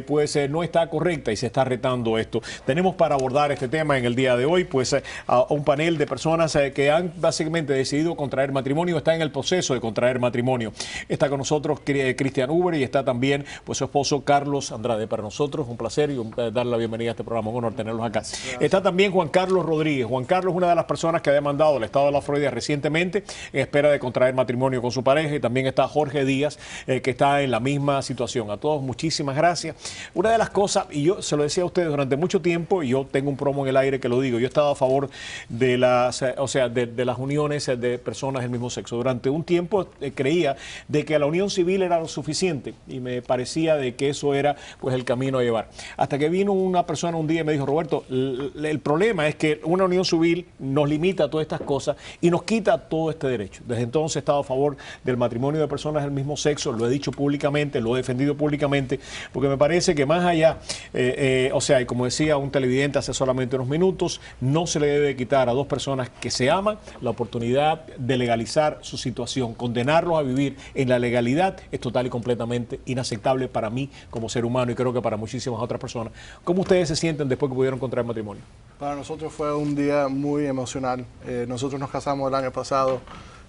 pues no está correcta y se está retando esto. Tenemos para abordar este tema en el día de hoy pues a un panel de personas que han básicamente decidido contraer matrimonio, está en el proceso de contraer matrimonio. Está con nosotros Cristian Huber y está también pues su esposo Carlos Andrade. Para nosotros un placer y darle la bienvenida a este programa, un honor tenerlos acá. Gracias. Está también Juan Carlos Rodríguez. Juan Carlos es una de las personas que ha demandado al Estado de la Florida recientemente en espera de contraer matrimonio con su pareja, y también está Jorge Díaz, que está en la misma situación. A todos muchísimas gracias. Una de las cosas, y yo se lo decía a ustedes durante mucho tiempo, y yo tengo un promo en el aire que lo digo, yo he estado a favor de las, de las uniones de personas del mismo sexo. Durante un tiempo creía de que la unión civil era lo suficiente y me parecía de que eso era pues el camino a llevar. Hasta que vino una persona un día y me dijo: Roberto, el problema es que una unión civil nos limita a todas estas cosas y nos quita todo este derecho. Desde entonces he estado a favor del matrimonio de personas del mismo sexo, lo he dicho públicamente, lo he defendido públicamente, porque me parece que más allá, y como decía un televidente hace solamente unos minutos, no se le debe quitar a 2 personas que se aman la oportunidad de legalizar su situación. Condenarlos a vivir en la legalidad es total y completamente inaceptable para mí como ser humano y creo que para muchísimas otras personas. ¿Cómo ustedes se sienten después que pudieron contraer matrimonio? Para nosotros fue un día muy emocional. Nosotros nos casamos el año pasado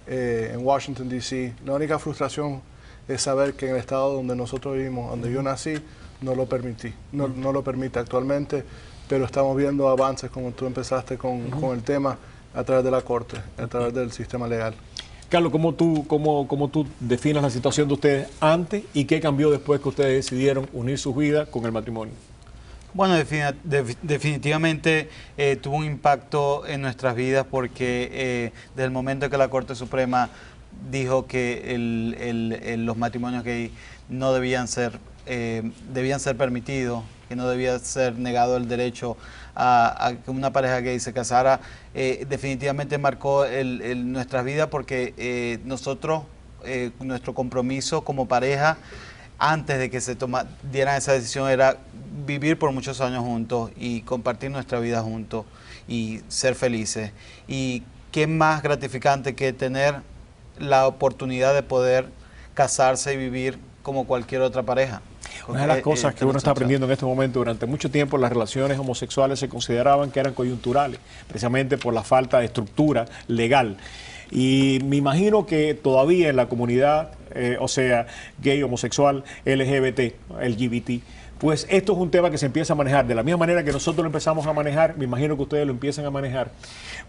en Washington, D.C. La única frustración es saber que en el estado donde nosotros vivimos, donde yo nací, no lo permite actualmente, pero estamos viendo avances, como tú empezaste con el tema, a través de la Corte, a través del sistema legal. Carlos, ¿cómo tú defines la situación de ustedes antes y qué cambió después que ustedes decidieron unir sus vidas con el matrimonio? Bueno, definitivamente tuvo un impacto en nuestras vidas porque desde el momento que la Corte Suprema dijo que los matrimonios gay no debían ser permitidos, que no debía ser negado el derecho a que una pareja gay se casara, definitivamente marcó nuestras vidas porque nosotros, nuestro compromiso como pareja, antes de que se dieran esa decisión, era vivir por muchos años juntos y compartir nuestra vida juntos y ser felices. Y qué más gratificante que tener la oportunidad de poder casarse y vivir como cualquier otra pareja. Una de las cosas que uno está aprendiendo en este momento, durante mucho tiempo las relaciones homosexuales se consideraban que eran coyunturales, precisamente por la falta de estructura legal. Y me imagino que todavía en la comunidad, gay, homosexual, LGBT, pues esto es un tema que se empieza a manejar de la misma manera que nosotros lo empezamos a manejar. Me imagino que ustedes lo empiezan a manejar,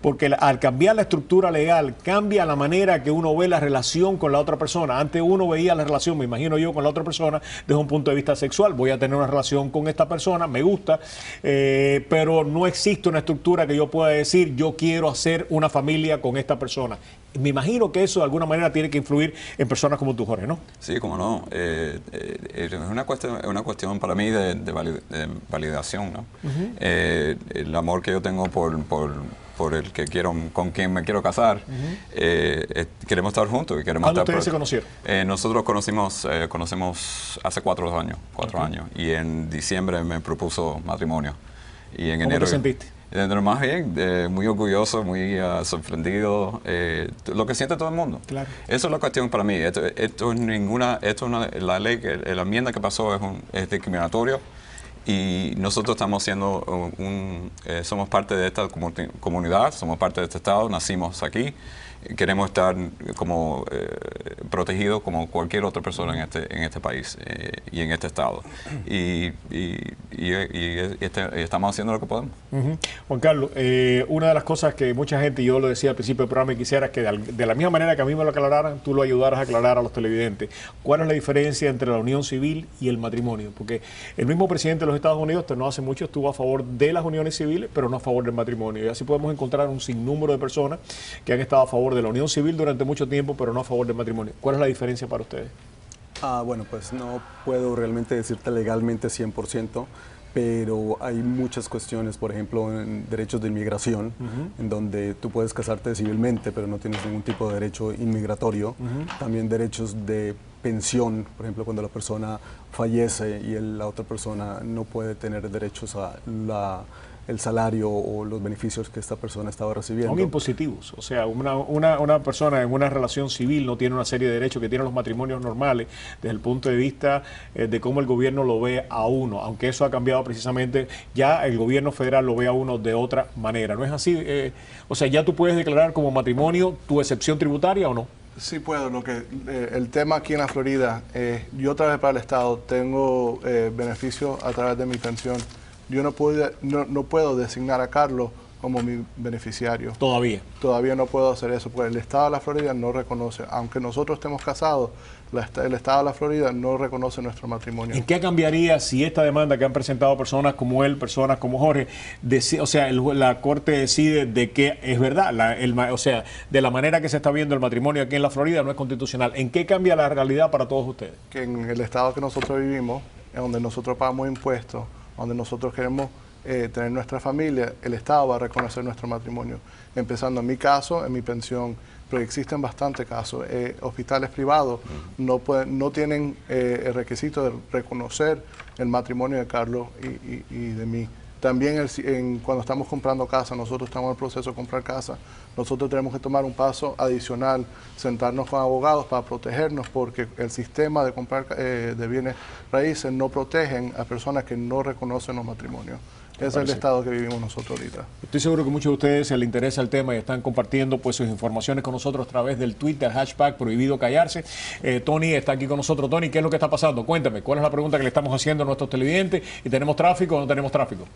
porque al cambiar la estructura legal cambia la manera que uno ve la relación con la otra persona. Antes uno veía la relación, me imagino yo, con la otra persona desde un punto de vista sexual. Voy a tener una relación con esta persona, me gusta, pero no existe una estructura que yo pueda decir yo quiero hacer una familia con esta persona. Me imagino que eso de alguna manera tiene que influir en personas como tú, Jorge, ¿no? Sí, cómo no. Es una cuestión para mí de validación, ¿no? El amor que yo tengo por el que con quien me quiero casar, queremos estar juntos. ¿Cuándo ustedes se conocieron? Nosotros conocemos hace 4 años, y en diciembre me propuso matrimonio. Y en enero, ¿cómo te sentiste? Más bien, muy orgulloso, muy sorprendido, lo que siente todo el mundo. Claro. Eso es la cuestión para mí. La ley, la enmienda que pasó es discriminatorio y nosotros estamos siendo somos parte de esta comunidad, somos parte de este estado, nacimos aquí. Queremos estar como protegidos como cualquier otra persona en este país y en este estado. Y estamos haciendo lo que podemos. Juan Carlos, una de las cosas que mucha gente, yo lo decía al principio del programa, y quisiera que de la misma manera que a mí me lo aclararan, tú lo ayudaras a aclarar a los televidentes. ¿Cuál es la diferencia entre la unión civil y el matrimonio? Porque el mismo presidente de los Estados Unidos, no hace mucho, estuvo a favor de las uniones civiles, pero no a favor del matrimonio. Y así podemos encontrar un sinnúmero de personas que han estado a favor de la unión civil durante mucho tiempo, pero no a favor del matrimonio. ¿Cuál es la diferencia para ustedes? Bueno, pues no puedo realmente decirte legalmente 100%, pero hay muchas cuestiones, por ejemplo, en derechos de inmigración, en donde tú puedes casarte civilmente, pero no tienes ningún tipo de derecho inmigratorio. También derechos de pensión, por ejemplo, cuando la persona fallece y la otra persona no puede tener derechos a el salario o los beneficios que esta persona estaba recibiendo. Son impositivos, o sea, una persona en una relación civil no tiene una serie de derechos que tienen los matrimonios normales desde el punto de vista de cómo el gobierno lo ve a uno, aunque eso ha cambiado precisamente, ya el gobierno federal lo ve a uno de otra manera, ¿no es así? O sea, ¿ya tú puedes declarar como matrimonio tu excepción tributaria o no? Sí puedo, el tema aquí en la Florida, yo trabajé para el Estado, tengo beneficios a través de mi pensión. Yo no puedo designar a Carlos como mi beneficiario. ¿Todavía? Todavía no puedo hacer eso, porque el Estado de la Florida no reconoce, aunque nosotros estemos casados, el Estado de la Florida no reconoce nuestro matrimonio. ¿En qué cambiaría si esta demanda que han presentado personas como él, personas como Jorge, o sea, la Corte decide de que es verdad, o sea, de la manera que se está viendo el matrimonio aquí en la Florida no es constitucional? ¿En qué cambia la realidad para todos ustedes? Que en el estado que nosotros vivimos, en donde nosotros pagamos impuestos, donde nosotros queremos tener nuestra familia, el Estado va a reconocer nuestro matrimonio. Empezando en mi caso, en mi pensión, pero existen bastantes casos. Hospitales privados no tienen el requisito de reconocer el matrimonio de Carlos y de mí. También cuando estamos comprando casa, nosotros estamos en el proceso de comprar casa, nosotros tenemos que tomar un paso adicional, sentarnos con abogados para protegernos, porque el sistema de comprar de bienes raíces no protegen a personas que no reconocen los matrimonios. Ese es el estado que vivimos nosotros ahorita. Estoy seguro que muchos de ustedes se les interesa el tema y están compartiendo pues sus informaciones con nosotros a través del Twitter, #prohibido callarse. Tony está aquí con nosotros. Tony, ¿qué es lo que está pasando? Cuéntame, ¿cuál es la pregunta que le estamos haciendo a nuestros televidentes? ¿Y tenemos tráfico o no tenemos tráfico?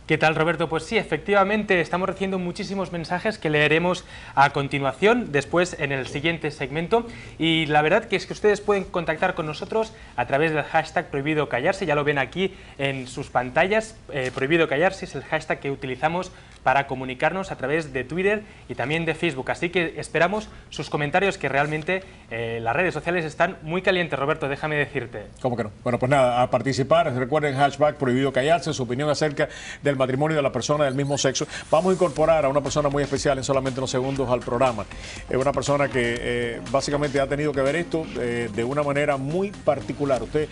¿Qué tal, Roberto? Pues sí, efectivamente estamos recibiendo muchísimos mensajes que leeremos a continuación, después en el siguiente segmento, y la verdad que es que ustedes pueden contactar con nosotros a través del #prohibido callarse, ya lo ven aquí en sus pantallas. Prohibido callarse es el hashtag que utilizamos para comunicarnos a través de Twitter y también de Facebook, así que esperamos sus comentarios, que realmente las redes sociales están muy calientes, Roberto, déjame decirte. ¿Cómo que no? Bueno, pues nada, a participar, recuerden #prohibido callarse, su opinión acerca del matrimonio de la persona del mismo sexo. Vamos a incorporar a una persona muy especial en solamente unos segundos al programa. Es una persona que básicamente ha tenido que ver esto de una manera muy particular. Usted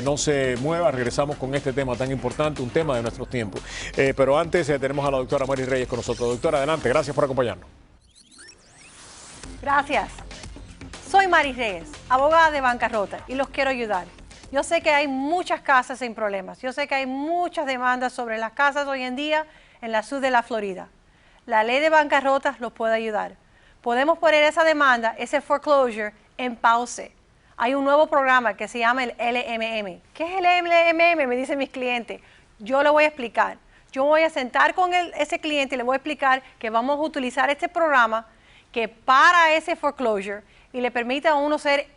no se mueva, regresamos con este tema tan importante, un tema de nuestros tiempos. Pero antes tenemos a la doctora Maris Reyes con nosotros. Doctora, adelante, gracias por acompañarnos. Gracias. Soy Maris Reyes, abogada de bancarrota, y los quiero ayudar. Yo sé que hay muchas casas sin problemas. Yo sé que hay muchas demandas sobre las casas hoy en día en la sur de la Florida. La ley de bancarrota los puede ayudar. Podemos poner esa demanda, ese foreclosure, en pausa. Hay un nuevo programa que se llama el LMM. ¿Qué es el LMM? Me dicen mis clientes. Yo lo voy a explicar. Yo voy a sentar con ese cliente y le voy a explicar que vamos a utilizar este programa que para ese foreclosure y le permite a uno hacer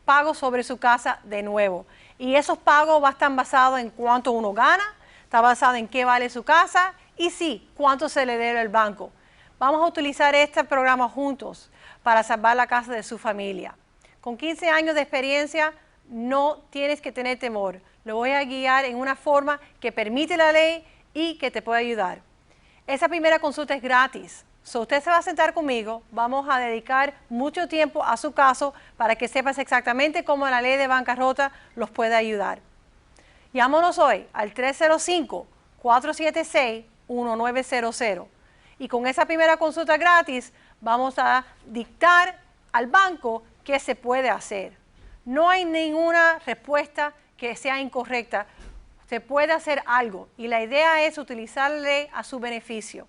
pagos sobre su casa de nuevo. Y esos pagos van a estar basados en cuánto uno gana, está basado en qué vale su casa y sí, cuánto se le debe al banco. Vamos a utilizar este programa juntos para salvar la casa de su familia. Con 15 años de experiencia no tienes que tener temor. Lo voy a guiar en una forma que permite la ley y que te puede ayudar. Esa primera consulta es gratis. So, usted se va a sentar conmigo, vamos a dedicar mucho tiempo a su caso para que sepas exactamente cómo la ley de bancarrota los puede ayudar. Llámanos hoy al 305-476-1900 y con esa primera consulta gratis vamos a dictar al banco qué se puede hacer. No hay ninguna respuesta que sea incorrecta. Se puede hacer algo y la idea es utilizar la ley a su beneficio.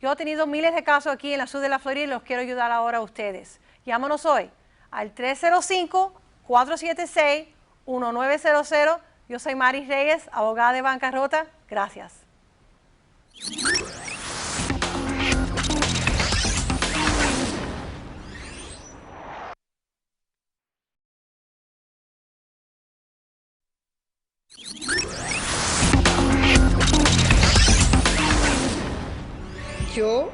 Yo he tenido miles de casos aquí en la sur de la Florida y los quiero ayudar ahora a ustedes. Llámanos hoy al 305-476-1900. Yo soy Maris Reyes, abogada de bancarrota. Gracias. Yo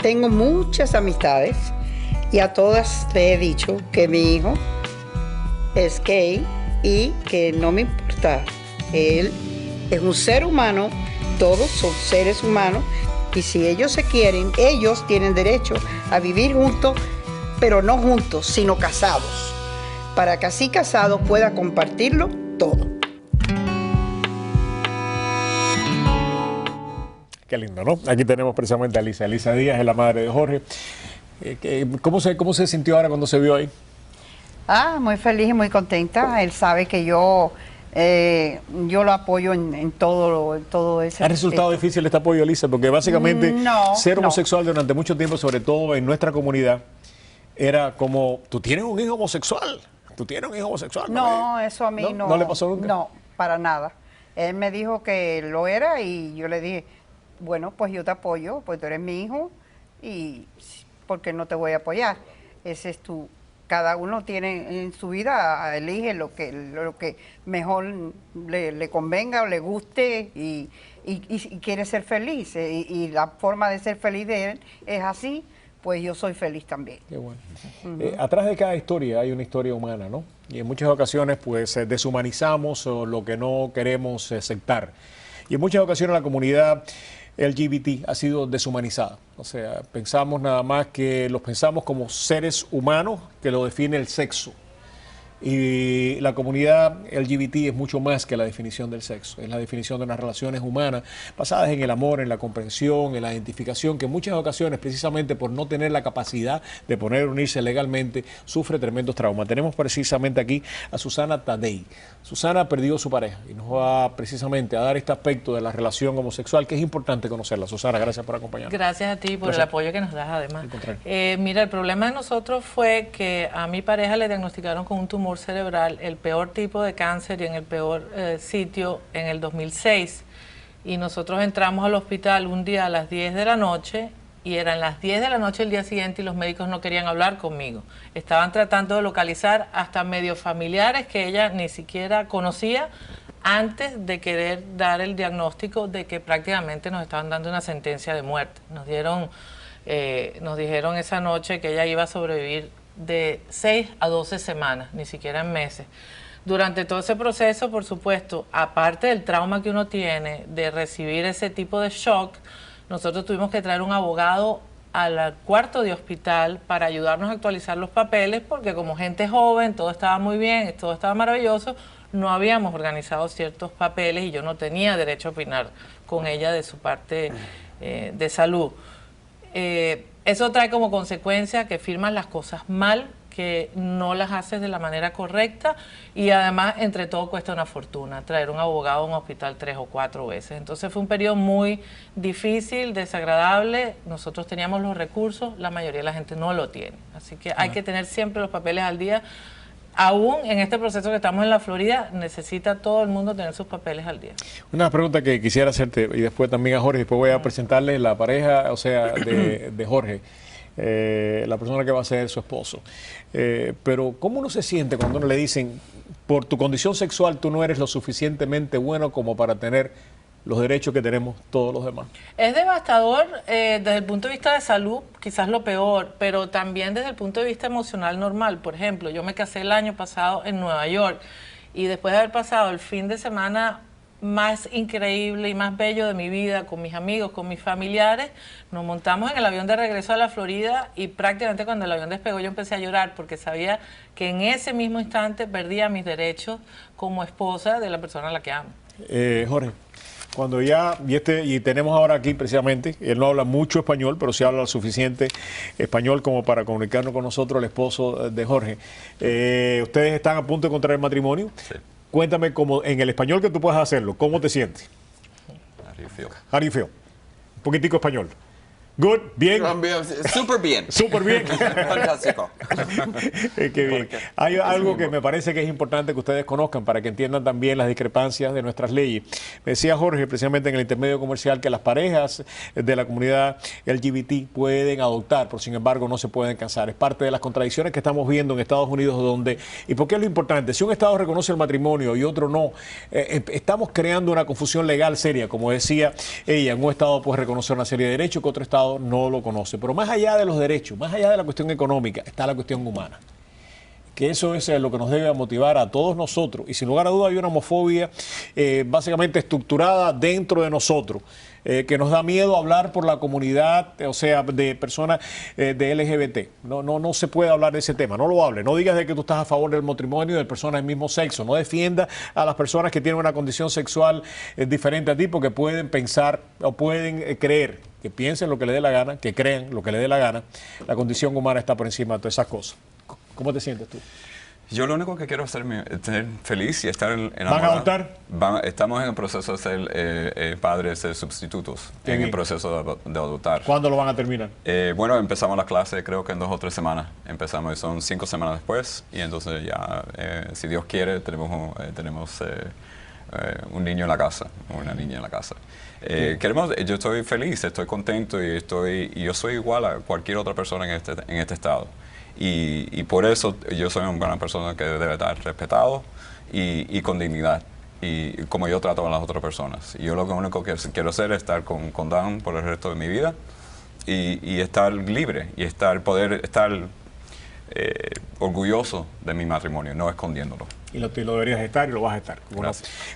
tengo muchas amistades y a todas le he dicho que mi hijo es gay y que no me importa él es un ser humano, todos son seres humanos, y si ellos se quieren, ellos tienen derecho a vivir juntos, pero no juntos, sino casados, para que así casados puedan compartirlo todo. Qué lindo, ¿no? Aquí tenemos precisamente a Elisa. Elisa Díaz es la madre de Jorge. ¿Cómo se sintió ahora cuando se vio ahí? Muy feliz y muy contenta. Él sabe que yo lo apoyo en todo ese... ¿Ha resultado difícil este apoyo, Elisa? Porque básicamente ser homosexual durante mucho tiempo, sobre todo en nuestra comunidad, era como, tú tienes un hijo homosexual. Tú tienes un hijo homosexual. No, eso a mí no. ¿No le pasó nunca? No, para nada. Él me dijo que lo era y yo le dije, bueno, pues yo te apoyo, pues tú eres mi hijo y ¿por qué no te voy a apoyar? Ese es tu... Cada uno tiene en su vida, elige lo que mejor le convenga o le guste y quiere ser feliz. Y la forma de ser feliz de él es así, pues yo soy feliz también. Qué bueno. Atrás de cada historia hay una historia humana, ¿no? Y en muchas ocasiones pues deshumanizamos lo que no queremos aceptar. Y en muchas ocasiones la comunidad LGBT ha sido deshumanizada. O sea, pensamos nada más que los pensamos como seres humanos que lo define el sexo. Y la comunidad LGBT es mucho más que la definición del sexo. Es la definición de unas relaciones humanas basadas en el amor, en la comprensión, en la identificación, que en muchas ocasiones, precisamente por no tener la capacidad de poder unirse legalmente, sufre tremendos traumas. Tenemos precisamente aquí a Susana Tadei. Susana perdió su pareja y nos va precisamente a dar este aspecto de la relación homosexual, que es importante conocerla. Susana, gracias por acompañarnos. Gracias a ti por el apoyo que nos das, además. Mira, el problema de nosotros fue que a mi pareja le diagnosticaron con un tumor cerebral, el peor tipo de cáncer y en el peor sitio en el 2006. Y nosotros entramos al hospital un día a las 10 de la noche y eran las 10 de la noche el día siguiente y los médicos no querían hablar conmigo. Estaban tratando de localizar hasta medios familiares que ella ni siquiera conocía antes de querer dar el diagnóstico de que prácticamente nos estaban dando una sentencia de muerte. Nos dijeron esa noche que ella iba a sobrevivir de 6 a 12 semanas, ni siquiera en meses. Durante todo ese proceso, por supuesto, aparte del trauma que uno tiene de recibir ese tipo de shock, nosotros tuvimos que traer un abogado al cuarto de hospital para ayudarnos a actualizar los papeles, porque como gente joven, todo estaba muy bien, todo estaba maravilloso, no habíamos organizado ciertos papeles y yo no tenía derecho a opinar con ella de su parte de salud. Eso trae como consecuencia que firmas las cosas mal, que no las haces de la manera correcta y además entre todo cuesta una fortuna traer un abogado a un hospital 3 o 4 veces. Entonces fue un periodo muy difícil, desagradable. Nosotros teníamos los recursos, la mayoría de la gente no lo tiene. Así que hay que tener siempre los papeles al día. Aún en este proceso que estamos en la Florida, necesita todo el mundo tener sus papeles al día. Una pregunta que quisiera hacerte y después también a Jorge, después voy a presentarle la pareja, o sea, de Jorge, la persona que va a ser su esposo. Pero ¿cómo uno se siente cuando uno le dicen, por tu condición sexual tú no eres lo suficientemente bueno como para tener los derechos que tenemos todos los demás? Es devastador desde el punto de vista de salud, quizás lo peor, pero también desde el punto de vista emocional normal. Por ejemplo, yo me casé el año pasado en Nueva York y después de haber pasado el fin de semana más increíble y más bello de mi vida con mis amigos, con mis familiares, nos montamos en el avión de regreso a la Florida y prácticamente cuando el avión despegó yo empecé a llorar porque sabía que en ese mismo instante perdía mis derechos como esposa de la persona a la que amo. Jorge, cuando ya, y tenemos ahora aquí precisamente, él no habla mucho español, pero sí habla lo suficiente español como para comunicarnos con nosotros, el esposo de Jorge. Ustedes están a punto de contraer matrimonio. Sí. Cuéntame, como en el español que tú puedas hacerlo, ¿cómo te sientes? How do you feel? Un poquitico español. Good, bien. Súper bien. Súper bien. Fantástico. Qué bien. Hay algo que me parece que es importante que ustedes conozcan para que entiendan también las discrepancias de nuestras leyes. Me decía Jorge, precisamente en el intermedio comercial, que las parejas de la comunidad LGBT pueden adoptar, pero sin embargo no se pueden casar. Es parte de las contradicciones que estamos viendo en Estados Unidos, donde, ¿y por qué es lo importante? Si un estado reconoce el matrimonio y otro no, estamos creando una confusión legal seria. Como decía ella, en un estado puede reconocer una serie de derechos que otro estado no lo conoce. Pero más allá de los derechos, más allá de la cuestión económica, está la cuestión humana. que eso es lo que nos debe motivar a todos nosotros. Y sin lugar a duda hay una homofobia básicamente estructurada dentro de nosotros, que nos da miedo hablar por la comunidad, o sea, de personas de LGBT. No se puede hablar de ese tema, no lo hables. No digas de que tú estás a favor del matrimonio de personas del mismo sexo. No defiendas a las personas que tienen una condición sexual diferente a ti, porque pueden pensar o pueden creer, que piensen lo que le dé la gana, que crean lo que le dé la gana. La condición humana está por encima de todas esas cosas. ¿Cómo te sientes tú? Yo lo único que quiero es ser feliz y estar enamorado. ¿Van a adoptar? Estamos en el proceso de ser padres sustitutos, en el proceso de adoptar. ¿Cuándo lo van a terminar? Bueno, empezamos la clase creo que en 2 o 3 semanas. Empezamos y son 5 semanas después y entonces ya, si Dios quiere, tenemos un niño en la casa, una niña en la casa. Yo estoy feliz, estoy contento y yo soy igual a cualquier otra persona en este estado. Y por eso yo soy una persona que debe estar respetado y con dignidad, y como yo trato a las otras personas. Y yo lo único que quiero hacer es estar con Dan por el resto de mi vida y estar libre y poder estar orgulloso de mi matrimonio, no escondiéndolo. Y lo deberías estar y lo vas a estar.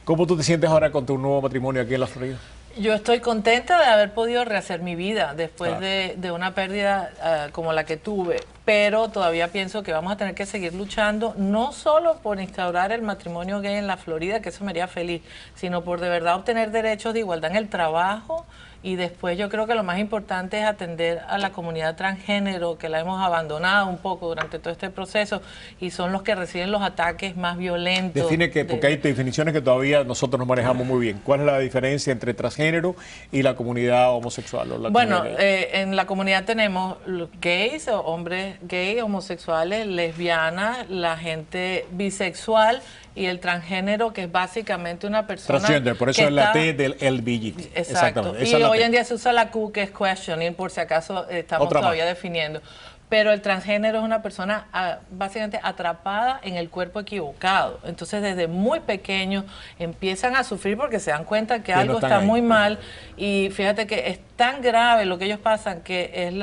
¿Cómo tú te sientes ahora con tu nuevo matrimonio aquí en la Florida? Yo estoy contenta de haber podido rehacer mi vida después de una pérdida como la que tuve, pero todavía pienso que vamos a tener que seguir luchando, no solo por instaurar el matrimonio gay en la Florida, que eso me haría feliz, sino por de verdad obtener derechos de igualdad en el trabajo. Y después yo creo que lo más importante es atender a la comunidad transgénero, que la hemos abandonado un poco durante todo este proceso, y son los que reciben los ataques más violentos. Define que, porque hay definiciones que todavía nosotros nos manejamos muy bien. ¿Cuál es la diferencia entre transgénero y la comunidad homosexual? Bueno, en la comunidad tenemos gays, o hombres gays, homosexuales, lesbianas, la gente bisexual y el transgénero, que es básicamente una persona transgender, por eso es la T del LBG. Exacto. Y hoy en día se usa la Q, que es questioning, por si acaso estamos todavía definiendo. Pero el transgénero es una persona básicamente atrapada en el cuerpo equivocado. Entonces, desde muy pequeños empiezan a sufrir porque se dan cuenta que algo está muy mal. Y fíjate que es tan grave lo que ellos pasan, que es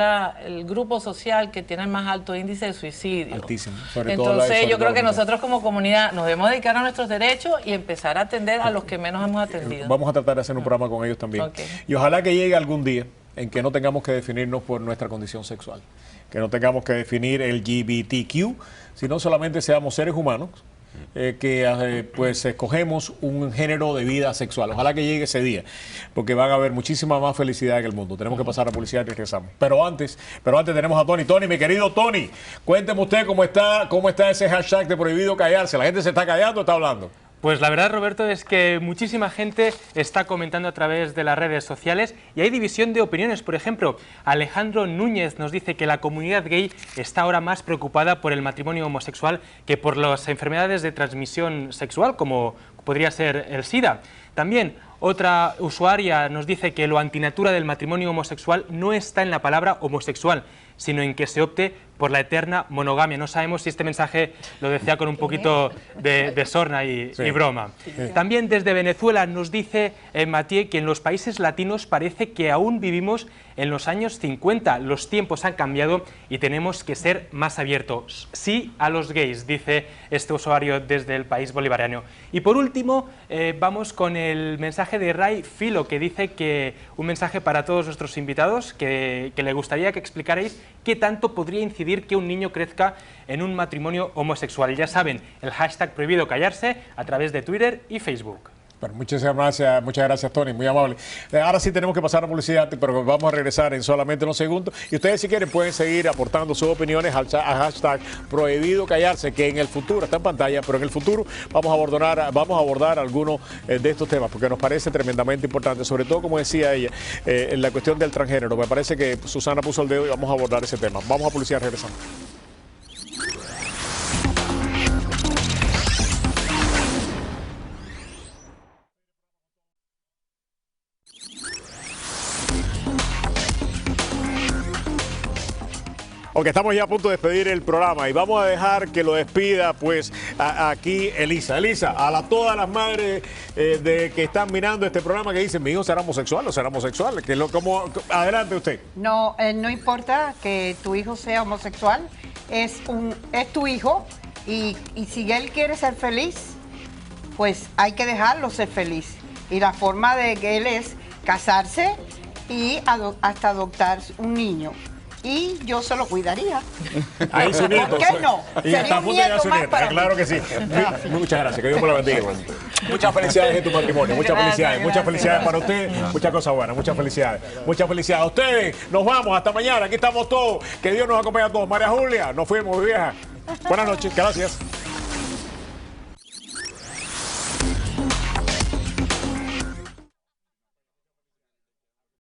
el grupo social que tiene el más alto índice de suicidio. Altísimo. Entonces, yo creo que nosotros como comunidad nos debemos dedicar a nuestros derechos y empezar a atender a los que menos hemos atendido. Vamos a tratar de hacer un programa con ellos también. Y ojalá que llegue algún día en que no tengamos que definirnos por nuestra condición sexual, que no tengamos que definir el LGBTQ, sino solamente seamos seres humanos pues escogemos un género de vida sexual. Ojalá que llegue ese día, porque van a haber muchísima más felicidad en el mundo. Tenemos que pasar a publicidad y regresamos. Pero antes tenemos a Tony. Tony, mi querido Tony, cuénteme usted cómo está ese hashtag de prohibido callarse. ¿La gente se está callando o está hablando? Pues la verdad, Roberto, es que muchísima gente está comentando a través de las redes sociales y hay división de opiniones. Por ejemplo, Alejandro Núñez nos dice que la comunidad gay está ahora más preocupada por el matrimonio homosexual que por las enfermedades de transmisión sexual, como podría ser el SIDA. También otra usuaria nos dice que lo antinatura del matrimonio homosexual no está en la palabra homosexual, sino en que se opte por la eterna monogamia. No sabemos si este mensaje lo decía con un poquito de sorna y broma. También desde Venezuela nos dice Mathieu que en los países latinos parece que aún vivimos en los años 50. Los tiempos han cambiado y tenemos que ser más abiertos. Sí a los gays, dice este usuario desde el país bolivariano. Y por último, vamos con el mensaje de Ray Filo, que dice que un mensaje para todos nuestros invitados, que le gustaría que explicarais qué tanto podría incidir que un niño crezca en un matrimonio homosexual. Ya saben, el hashtag prohibido callarse a través de Twitter y Facebook. Bueno, muchas gracias, Tony, muy amable. Ahora sí tenemos que pasar a publicidad, pero vamos a regresar en solamente unos segundos. Y ustedes, si quieren, pueden seguir aportando sus opiniones al hashtag prohibido callarse, que en el futuro, está en pantalla, pero en el futuro vamos a abordar algunos de estos temas, porque nos parece tremendamente importante, sobre todo, como decía ella, en la cuestión del transgénero. Me parece que Susana puso el dedo y vamos a abordar ese tema. Vamos a publicidad, regresamos. Ok, estamos ya a punto de despedir el programa y vamos a dejar que lo despida pues aquí Elisa. Elisa, a todas las madres que están mirando este programa que dicen, mi hijo será homosexual o será homosexual. Adelante usted. No, no importa que tu hijo sea homosexual, es tu hijo Y si él quiere ser feliz, pues hay que dejarlo ser feliz. Y la forma de que él es casarse y hasta adoptar un niño. Y yo se lo cuidaría. Ahí su nieto. ¿Por qué no? Y Sería está a un punto de llegar nieto su más nieta, para claro mí. que sí. Muchas gracias, que Dios me la bendiga. Muchas felicidades en tu matrimonio, muchas felicidades, muchas felicidades para usted, muchas cosas buenas, muchas felicidades. Muchas felicidades a ustedes. Nos vamos, hasta mañana, aquí estamos todos. Que Dios nos acompañe a todos. María Julia, nos fuimos, vieja. Buenas noches, gracias.